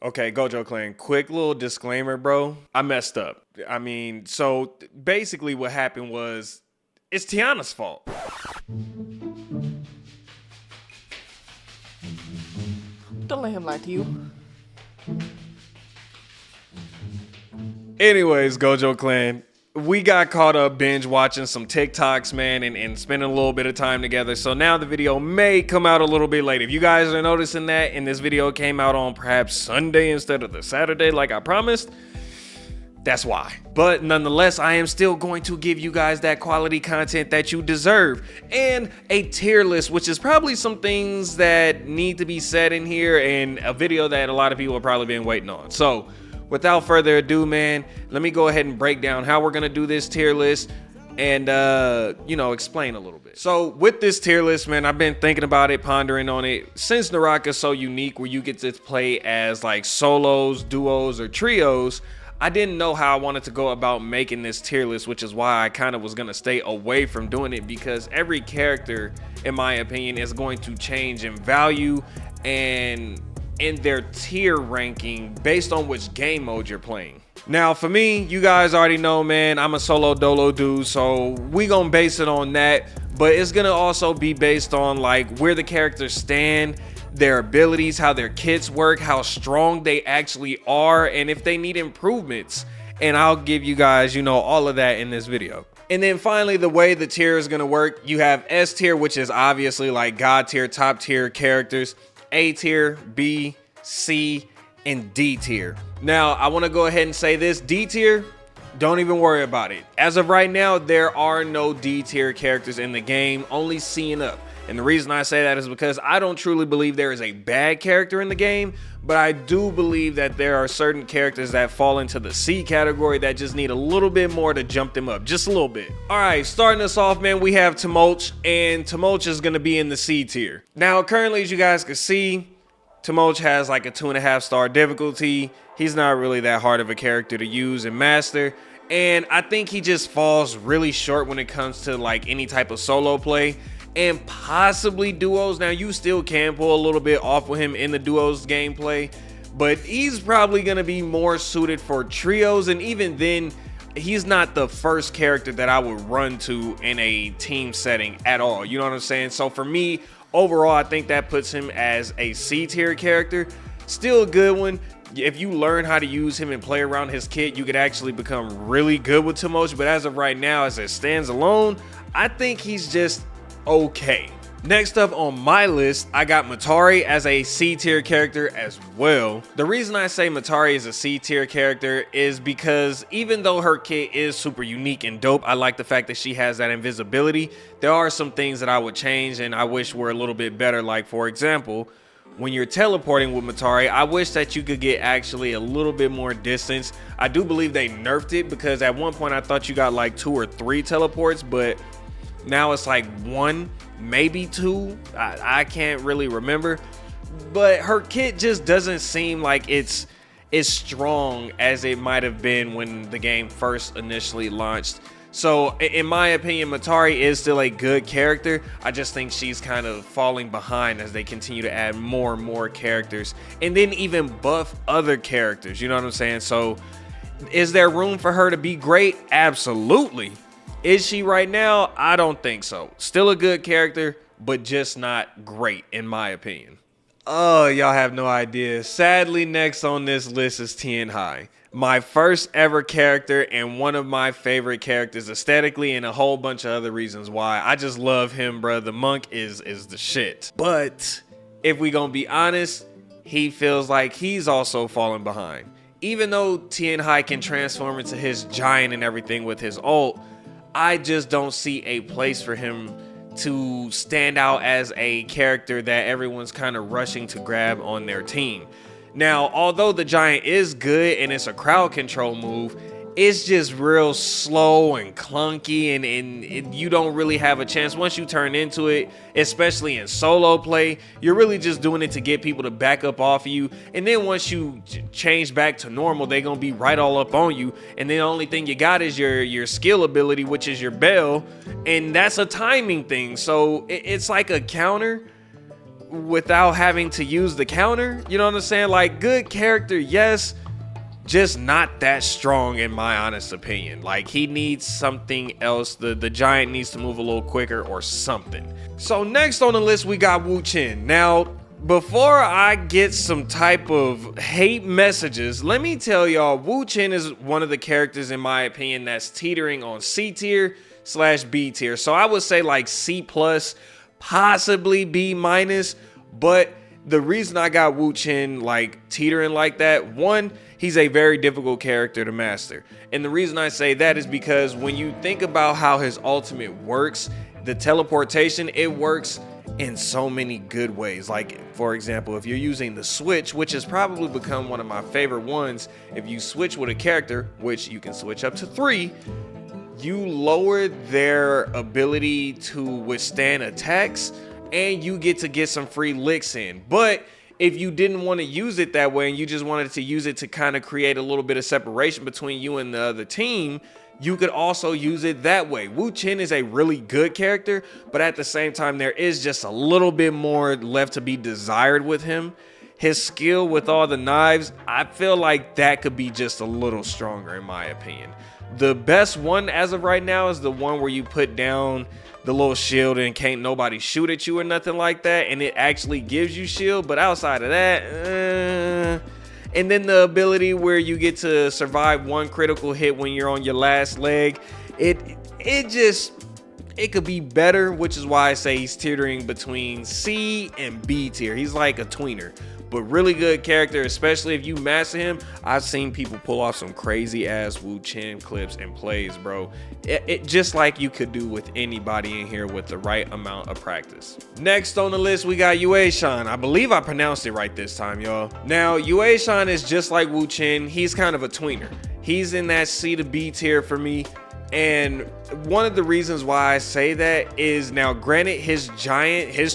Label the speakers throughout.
Speaker 1: Okay, Gojo Clan, quick little disclaimer, bro. I messed up. I mean, so basically what happened was it's Tiana's fault.
Speaker 2: Don't let him lie to you.
Speaker 1: Anyways, Gojo Clan, we got caught up binge watching some TikToks, man, and spending a little bit of time together. So now the video may come out a little bit late. If you guys are noticing that and this video came out on perhaps Sunday instead of the Saturday like I promised, that's why. But nonetheless, I am still going to give you guys that quality content that you deserve and a tier list, which is probably some things that need to be said in here and a video that a lot of people have probably been waiting on. So without further ado, man, let me go ahead and break down how we're gonna do this tier list and explain a little bit. So with this tier list, man, I've been thinking about it, pondering on it. Since Naraka's so unique where you get to play as like solos, duos, or trios, I didn't know how I wanted to go about making this tier list, which is why I kind of was gonna stay away from doing it, because every character, in my opinion, is going to change in value and in their tier ranking based on which game mode you're playing. Now for me, you guys already know, man, I'm a solo dolo dude, so we gonna base it on that, but it's gonna also be based on like where the characters stand, their abilities, how their kits work, how strong they actually are, and if they need improvements. And I'll give you guys, all of that in this video. And then finally, the way the tier is gonna work, you have S tier, which is obviously like God tier, top tier characters, A tier, B, C, and D tier. Now, I want to go ahead and say this, D tier, don't even worry about it. As of right now, there are no D tier characters in the game, only C and up. And the reason I say that is because I don't truly believe there is a bad character in the game, but I do believe that there are certain characters that fall into the C category that just need a little bit more to jump them up, just a little bit. All right, starting us off, man, we have Tumulch, and Tumulch is going to be in the C tier. Now, currently, as you guys can see, Tumulch has like a 2.5 star difficulty. He's not really that hard of a character to use and master, and I think he just falls really short when it comes to like any type of solo play and possibly duos. Now you still can pull a little bit off with him in the duos gameplay, but he's probably going to be more suited for trios, and even then he's not the first character that I would run to in a team setting at all, you know what I'm saying? So for me, overall, I think that puts him as a C tier character. Still a good one. If you learn how to use him and play around his kit, you could actually become really good with Tumulch, but as of right now, as it stands alone, I think he's just okay. Next up on my list, I got Matari as a C tier character as well. The reason I say Matari is a C tier character is because even though her kit is super unique and dope, I like the fact that she has that invisibility. There are some things that I would change and I wish were a little bit better. Like for example, when you're teleporting with Matari, I wish that you could get actually a little bit more distance. I do believe they nerfed it, because at one point I thought you got like 2 or 3 teleports, but now it's like 1, maybe 2. I can't really remember, but her kit just doesn't seem like it's as strong as it might have been when the game first initially launched. So in my opinion, Matari is still a good character. I just think she's kind of falling behind as they continue to add more and more characters and then even buff other characters, you know what I'm saying? So is there room for her to be great? Absolutely. Is she right now? I don't think so. Still a good character, but just not great in my opinion. Oh, y'all have no idea. Sadly, next on this list is Tien Hai. My first ever character and one of my favorite characters aesthetically, and a whole bunch of other reasons why. I just love him, bro. The monk is the shit. But if we gonna be honest, he feels like he's also falling behind. Even though Tien Hai can transform into his giant and everything with his ult, I just don't see a place for him to stand out as a character that everyone's kind of rushing to grab on their team. Now, although the giant is good and it's a crowd control move, it's just real slow and clunky, and you don't really have a chance. Once you turn into it, especially in solo play, you're really just doing it to get people to back up off of you. And then once you change back to normal, they're going to be right all up on you. And then the only thing you got is your skill ability, which is your bell. And that's a timing thing. So it's like a counter without having to use the counter. You know what I'm saying? Like, good character, yes, just not that strong in my honest opinion. Like, he needs something else. The giant needs to move a little quicker or something. So next on the list, we got Wu Chen. Now, before I get some type of hate messages, let me tell y'all, Wu Chen is one of the characters in my opinion that's teetering on C tier / B tier. So I would say like C+, possibly B-. But the reason I got Wu Chen like teetering like that, one, he's a very difficult character to master. And the reason I say that is because when you think about how his ultimate works, the teleportation, it works in so many good ways. Like, for example, if you're using the switch, which has probably become one of my favorite ones, if you switch with a character, which you can switch up to 3, you lower their ability to withstand attacks and you get to get some free licks in. But if you didn't want to use it that way and you just wanted to use it to kind of create a little bit of separation between you and the other team, you could also use it that way. Wu Chen is a really good character, but at the same time, there is just a little bit more left to be desired with him. His skill with all the knives, I feel like that could be just a little stronger in my opinion. The best one as of right now is the one where you put down the little shield and can't nobody shoot at you or nothing like that, and it actually gives you shield. But outside of that, and then the ability where you get to survive 1 critical hit when you're on your last leg, it could be better, which is why I say he's teetering between C and B tier. He's like a tweener, but really good character, especially if you master him. I've seen people pull off some crazy ass Wu Chen clips and plays, bro. It just like you could do with anybody in here with the right amount of practice. Next on the list, we got Yue Shan. I believe I pronounced it right this time, y'all. Now, Yue Shan is just like Wu Chen. He's kind of a tweener. He's in that C to B tier for me. And one of the reasons why I say that is, now granted, his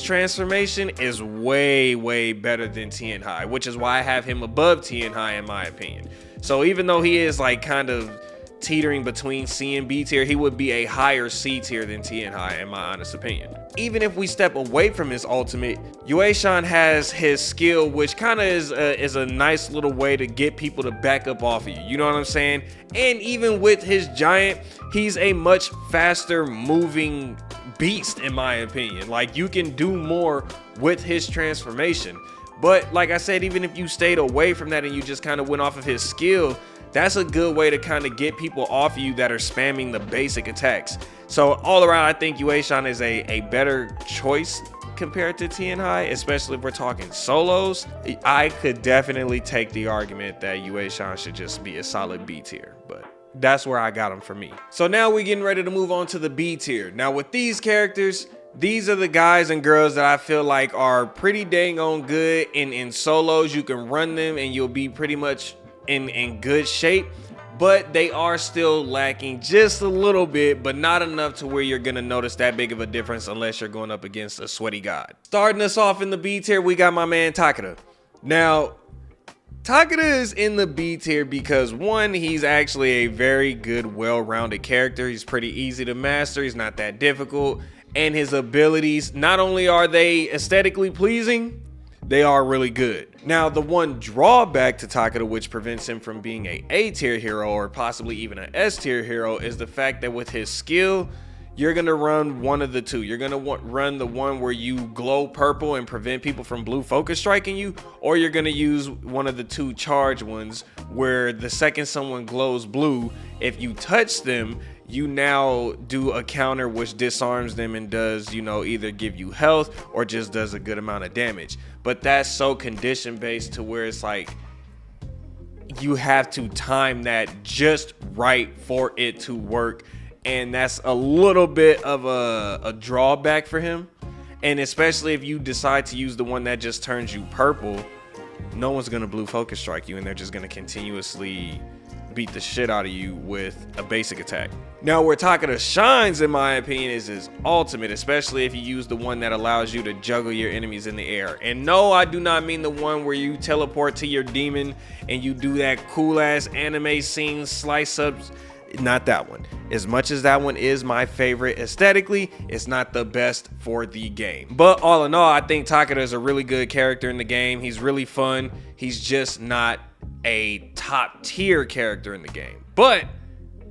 Speaker 1: transformation is way better than Tien Hai, which is why I have him above Tien Hai in my opinion. So even though he is like kind of teetering between C and B tier, he would be a higher C tier than Tien Hai in my honest opinion. Even if we step away from his ultimate, Yue Shan has his skill, which kind of is a nice little way to get people to back up off of you. You know what I'm saying? And even with his giant, he's a much faster moving beast in my opinion. Like, you can do more with his transformation. But like I said, even if you stayed away from that and you just kind of went off of his skill, that's a good way to kind of get people off of you that are spamming the basic attacks. So all around, I think Yue Shan is a better choice compared to Tien Hai, especially if we're talking solos. I could definitely take the argument that Yue Shan should just be a solid B tier, but that's where I got him for me. So now we're getting ready to move on to the B tier. Now with these characters, these are the guys and girls that I feel like are pretty dang on good in solos. You can run them and you'll be pretty much in good shape, but they are still lacking just a little bit, but not enough to where you're gonna notice that big of a difference unless you're going up against a sweaty god. Starting us off in the B tier, we got my man Takeda. Now, Takeda is in the B tier because one, he's actually a very good, well-rounded character. He's pretty easy to master. He's not that difficult. And his abilities, not only are they aesthetically pleasing, they are really good. Now, the one drawback to Takeda, which prevents him from being a A tier hero or possibly even an S tier hero, is the fact that with his skill, you're gonna run one of the two. You're gonna run the one where you glow purple and prevent people from blue focus striking you, or you're gonna use one of the two charge ones where the second someone glows blue, if you touch them, you now do a counter which disarms them and does, you know, either give you health or just does a good amount of damage. But that's so condition based to where it's like you have to time that just right for it to work. And that's a little bit of a drawback for him. And especially if you decide to use the one that just turns you purple, no one's gonna blue focus strike you and they're just gonna continuously beat the shit out of you with a basic attack. Now, where Takeda shines, in my opinion, is his ultimate, especially if you use the one that allows you to juggle your enemies in the air. And no, I do not mean the one where you teleport to your demon and you do that cool ass anime scene slice up Not that one. As much as that one is my favorite aesthetically, it's not the best for the game. But all in all, I think Takeda is a really good character in the game. He's really fun. He's just not a top tier character in the game, but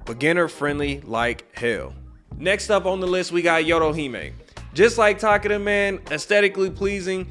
Speaker 1: beginner friendly like hell. Next up on the list, we got Yorohime. Just like Takeda, man, aesthetically pleasing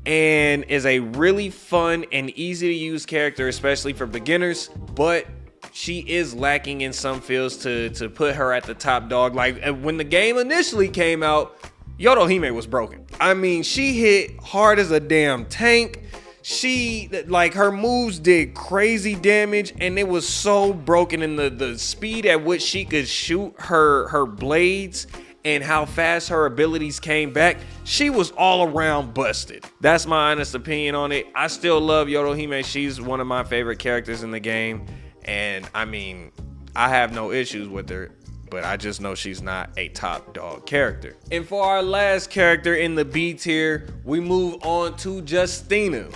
Speaker 1: and is a really fun and easy to use character, especially for beginners, but she is lacking in some fields to put her at the top dog. Like when the game initially came out, Yorohime was broken. I mean, she hit hard as a damn tank. She, like, her moves did crazy damage, and it was so broken in the speed at which she could shoot her blades and how fast her abilities came back. She was all around busted. That's my honest opinion on it. I still love Yorohime. She's one of my favorite characters in the game, and I mean, I have no issues with her, but I just know she's not a top dog character. And for our last character in the B tier, we move on to Justina.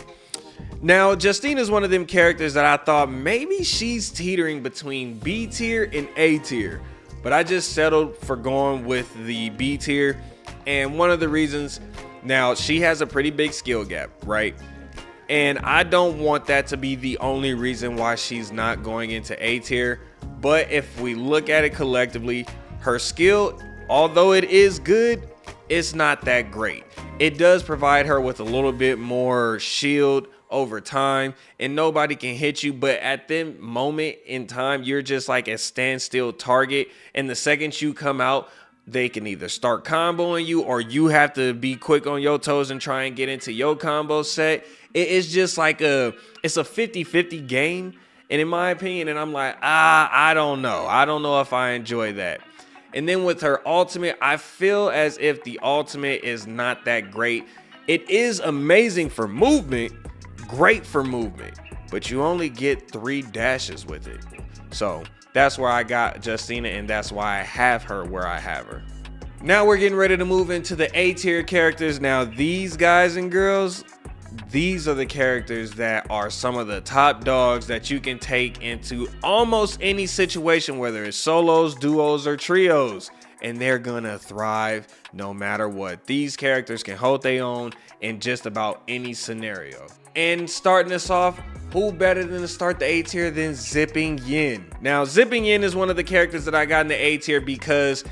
Speaker 1: Now, Justina is one of them characters that I thought maybe she's teetering between B tier and A tier, but I just settled for going with the B tier. And one of the reasons, now she has a pretty big skill gap, right? And I don't want that to be the only reason why she's not going into A tier. But if we look at it collectively, her skill, although it is good, it's not that great. It does provide her with a little bit more shield over time, and nobody can hit you, but at the moment in time, you're just like a standstill target, and the second you come out, they can either start comboing you, or you have to be quick on your toes and try and get into your combo set. It's just like it's a 50-50 game, and in my opinion, and I'm like, I don't know if I enjoy that. And then with her ultimate, I feel as if the ultimate is not that great. It is amazing for movement, great for movement, but you only get 3 dashes with it. So that's where I got Justina, and that's why I have her where I have her. Now we're getting ready to move into the A tier characters. Now these guys and girls, these are the characters that are some of the top dogs that you can take into almost any situation, whether it's solos, duos, or trios, and they're gonna thrive no matter what. These characters can hold their own in just about any scenario. And starting us off, who better than to start the A tier than Zipping Yin? Now, Zipping Yin is one of the characters that I got in the A tier because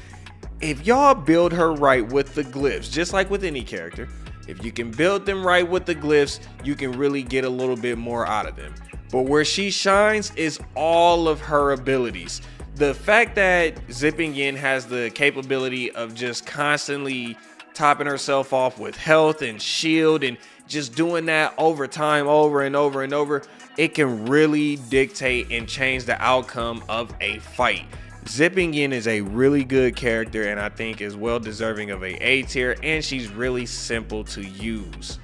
Speaker 1: if y'all build her right with the glyphs, just like with any character, if you can build them right with the glyphs, you can really get a little bit more out of them. But where she shines is all of her abilities. The fact that Zipping Yin has the capability of just constantly topping herself off with health and shield and just doing that over time, over and over and over, it can really dictate and change the outcome of a fight. Zipping Yin is a really good character, and I think is well deserving of a tier, and she's really simple to use.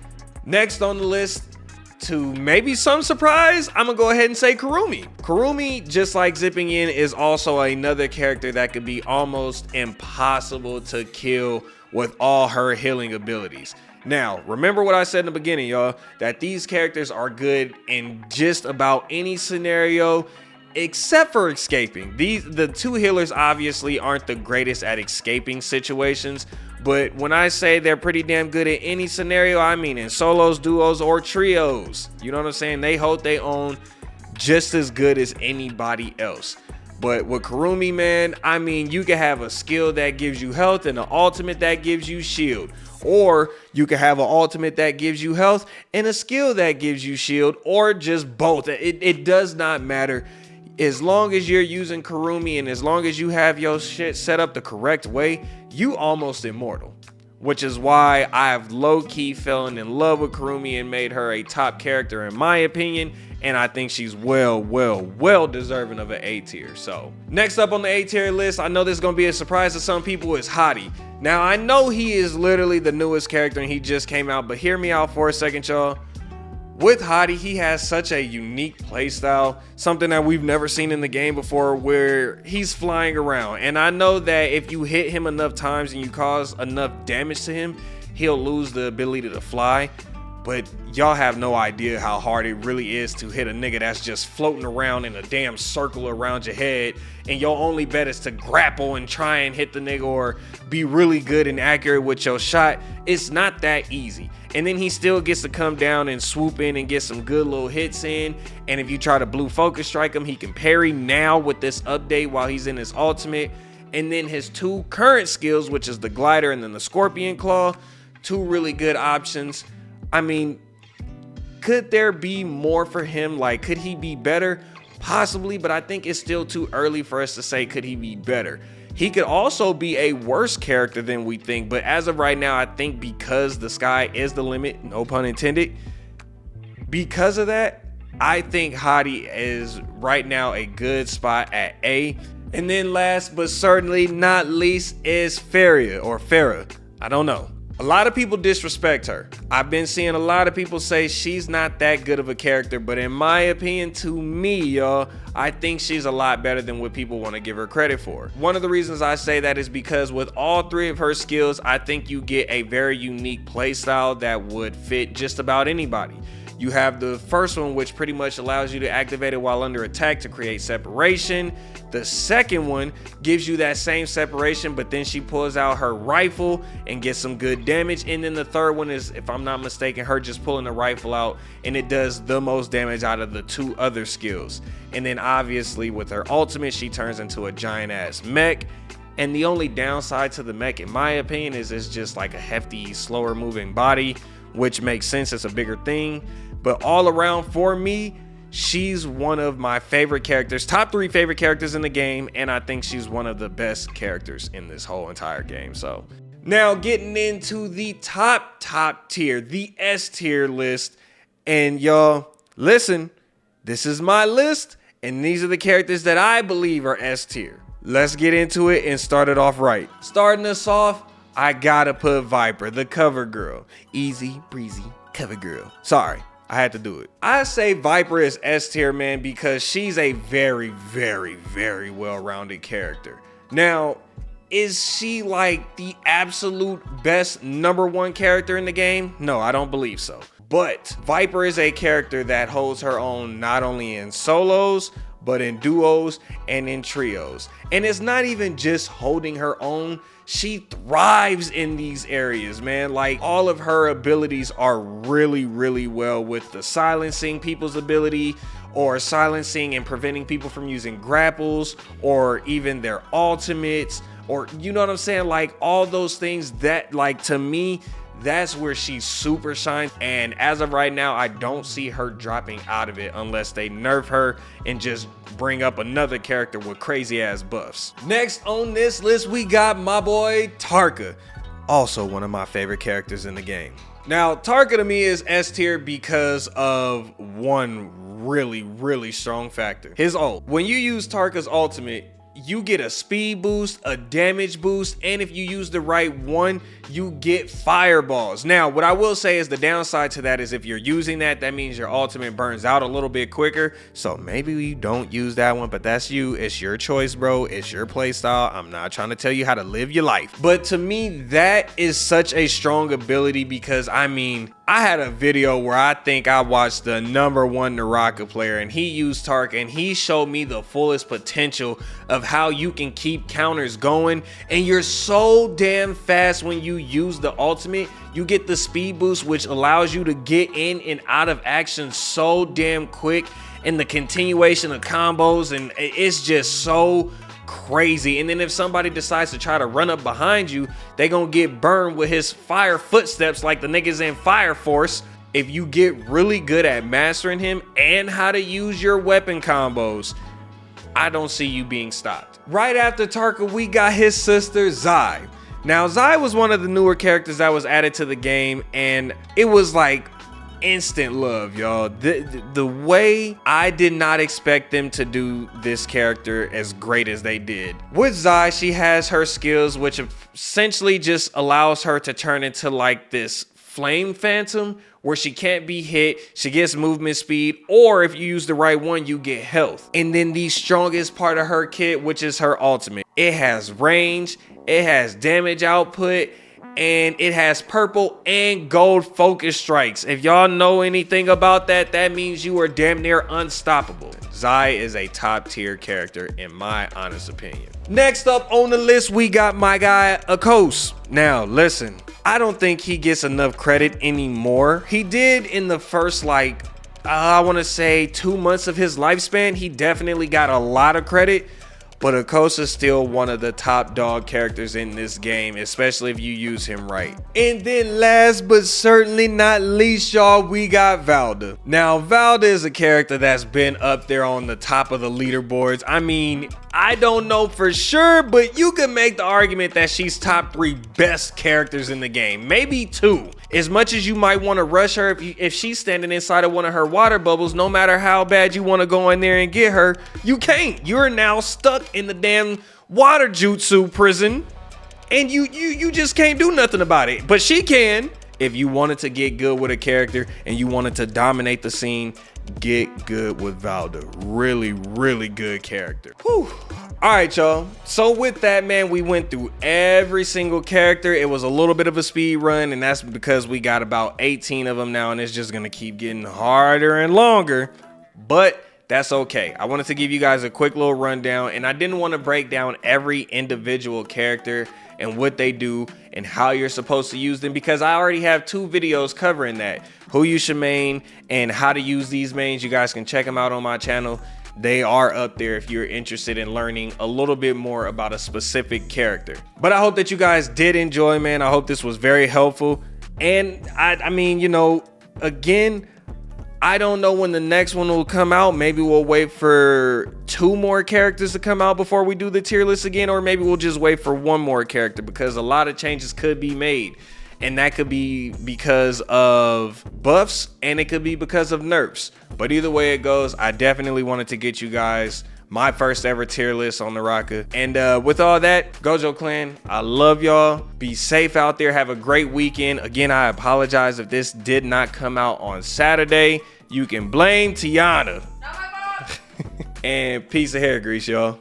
Speaker 1: Next on the list, to maybe some surprise, I'm gonna go ahead and say Kurumi. Kurumi, just like Zipping Yin, is also another character that could be almost impossible to kill with all her healing abilities. Now, remember what I said in the beginning, y'all, that these characters are good in just about any scenario except for escaping. The two healers obviously aren't the greatest at escaping situations, but when I say they're pretty damn good at any scenario, I mean in solos, duos, or trios. You know what I'm saying? They hold their own just as good as anybody else. But with Kurumi, man, I mean, you can have a skill that gives you health and an ultimate that gives you shield. Or you can have an ultimate that gives you health and a skill that gives you shield, or just both. It does not matter. As long as you're using Kurumi and as long as you have your shit set up the correct way, you almost immortal. Which is why I've low-key fallen in love with Kurumi and made her a top character in my opinion. And I think she's well deserving of an A tier. So next up on the A tier list, I know this is gonna be a surprise to some people, is Hottie. Now I know he is literally the newest character and he just came out, but hear me out for a second, y'all. With Hottie, he has such a unique playstyle, something that we've never seen in the game before, where he's flying around. And I know that if you hit him enough times and you cause enough damage to him, he'll lose the ability to fly. but y'all have no idea how hard it really is to hit a nigga that's just floating around in a damn circle around your head, and your only bet is to grapple and try and hit the nigga or be really good and accurate with your shot. It's not that easy. And then he still gets to come down and swoop in and get some good little hits in. And if you try to blue focus strike him, he can parry now with this update while he's in his ultimate. And then his 2 current skills, which is the glider and then the scorpion claw, 2 really good options. I mean, could there be more for him? Like, could he be better? Possibly, but I think it's still too early for us to say could he be better. He could also be a worse character than we think, but as of right now, I think because the sky is the limit, no pun intended, because of that, I think Hottie is right now a good spot at A. And then last but certainly not least is Farah. I don't know. A lot of people disrespect her. I've been seeing a lot of people say she's not that good of a character, but in my opinion, to me, y'all, I think she's a lot better than what people want to give her credit for. One of the reasons I say that is because with all 3 of her skills, I think you get a very unique playstyle that would fit just about anybody. You have the first one, which pretty much allows you to activate it while under attack to create separation. The second one gives you that same separation, but then she pulls out her rifle and gets some good damage. And then the third one is, if I'm not mistaken, her just pulling the rifle out, and it does the most damage out of the 2 other skills. And then obviously with her ultimate, she turns into a giant ass mech. And the only downside to the mech, in my opinion, is it's just like a hefty, slower moving body, which makes sense. It's a bigger thing. But all around, for me, she's one of my favorite characters, top 3 favorite characters in the game, and I think she's one of the best characters in this whole entire game. So now getting into the top tier, the S tier list. And y'all, listen, this is my list, and these are the characters that I believe are S tier. Let's get into it and start it off right. Starting us off, I gotta put Viper, the cover girl. Easy breezy cover girl. Sorry, I had to do it. I say Viper is S tier, man, because she's a very well-rounded character. Now, is she like the absolute best #1 character in the game? No, I don't believe so. But Viper is a character that holds her own not only in solos, but in duos and in trios. And it's not even just holding her own. She thrives in these areas, man. Like, all of her abilities are really well with the silencing people's ability, or silencing and preventing people from using grapples, or even their ultimates, or, you know what I'm saying? Like, all those things that, like, to me, that's where she super shines. And as of right now, I don't see her dropping out of it unless they nerf her and just bring up another character with crazy ass buffs. Next on this list, we got my boy Tarka, also one of my favorite characters in the game. Now, Tarka to me is S tier because of one really strong factor: his ult. When you use Tarka's ultimate, you get a speed boost, a damage boost, and if you use the right one, you get fireballs. Now, what I will say is the downside to that is if you're using that, that means your ultimate burns out a little bit quicker. So maybe you don't use that one, but that's you. It's your choice, bro. It's your play style. I'm not trying to tell you how to live your life. But to me, that is such a strong ability because, I mean, I had a video where I think I watched the #1 Naraka player, and he used Tarka, and he showed me the fullest potential of how you can keep counters going. And you're so damn fast when you use the ultimate. You get the speed boost, which allows you to get in and out of action so damn quick, and the continuation of combos, and it's just so crazy. And then if somebody decides to try to run up behind you, they gonna get burned with his fire footsteps like the niggas in Fire Force. If you get really good at mastering him and how to use your weapon combos, I don't see you being stopped. Right after Tarka, we got his sister Zai. Now, Zai was one of the newer characters that was added to the game, and it was like instant love, y'all. The way I did not expect them to do this character as great as they did. With Zai, she has her skills, which essentially just allows her to turn into like this flame phantom where she can't be hit. She gets movement speed, or if you use the right one, you get health. And then the strongest part of her kit, which is her ultimate, it has range, it has damage output, and it has purple and gold focus strikes. If y'all know anything about that, that means you are damn near unstoppable. Zai is a top tier character in my honest opinion. Next up on the list, we got my guy Akos. Now listen, I don't think he gets enough credit anymore. He did in the first I want to say 2 months of his lifespan. He definitely got a lot of credit. But Akos is still one of the top dog characters in this game, especially if you use him right. And then last but certainly not least, y'all, we got Valda. Now, Valda is a character that's been up there on the top of the leaderboards. I mean, I don't know for sure, but you can make the argument that she's top 3 best characters in the game, maybe 2. As much as you might want to rush her, if she's standing inside of one of her water bubbles, no matter how bad you want to go in there and get her, you can't. You're now stuck in the damn water jutsu prison, and you just can't do nothing about it. But she can. If you wanted to get good with a character and you wanted to dominate the scene, get good with Valda. Really, really good character. Whew. All right, y'all. So with that, man, we went through every single character. It was a little bit of a speed run, and that's because we got about 18 of them now, and it's just gonna keep getting harder and longer, but that's okay. I wanted to give you guys a quick little rundown, and I didn't want to break down every individual character and what they do and how you're supposed to use them, because I already have 2 videos covering that. Who you should main and how to use these mains. You guys can check them out on my channel. They are up there if you're interested in learning a little bit more about a specific character. But I hope that you guys did enjoy, man. I hope this was very helpful. And I mean, you know, again, I don't know when the next one will come out. Maybe we'll wait for 2 more characters to come out before we do the tier list again, or maybe we'll just wait for 1 more character, because a lot of changes could be made. And that could be because of buffs, and it could be because of nerfs. But either way it goes, I definitely wanted to get you guys my first ever tier list on Naraka. And with all that, Gojo Clan, I love y'all. Be safe out there. Have a great weekend. Again, I apologize if this did not come out on Saturday. You can blame Tiana. And piece of hair grease, y'all.